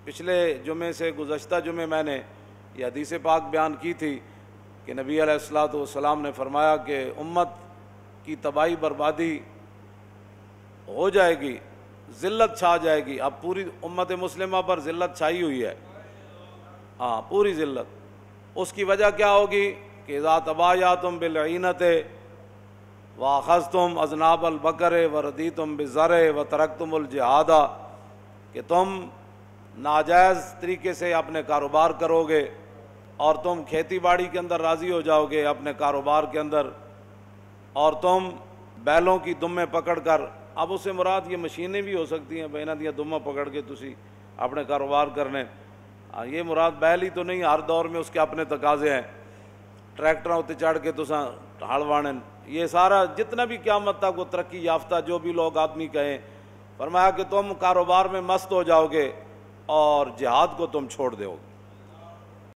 پچھلے جمعے سے گزشتہ جمعے میں نے یہ حدیث پاک بیان کی تھی کہ نبی علیہ الصلوۃ والسلام نے فرمایا کہ امت کی تباہی بربادی ہو جائے گی، ذلت چھا جائے گی۔ اب پوری امت مسلمہ پر ذلت چھائی ہوئی ہے، ہاں پوری ذلت۔ اس کی وجہ کیا ہوگی کہ اذا تبایعتم بالعینۃ واخذتم اذناب البقر وردیتم بالزرع وترکتم الجہاد، کہ تم ناجائز طریقے سے اپنے کاروبار کرو گے اور تم کھیتی باڑی کے اندر راضی ہو جاؤ گے اپنے کاروبار کے اندر، اور تم بیلوں کی دمیں پکڑ کر، اب اس سے مراد یہ مشینیں بھی ہو سکتی ہیں، بہنا دیا دمہ پکڑ کے تسی اپنے کاروبار کرنے، یہ مراد بیل ہی تو نہیں، ہر دور میں اس کے اپنے تقاضے ہیں، ٹریکٹراں اتنے چڑھ کے تساں ہل وانے، یہ سارا جتنا بھی قیامت تک وہ ترقی یافتہ جو بھی لوگ آدمی کہیں، فرمایا کہ تم کاروبار میں مست ہو جاؤ گے اور جہاد کو تم چھوڑ دو گے۔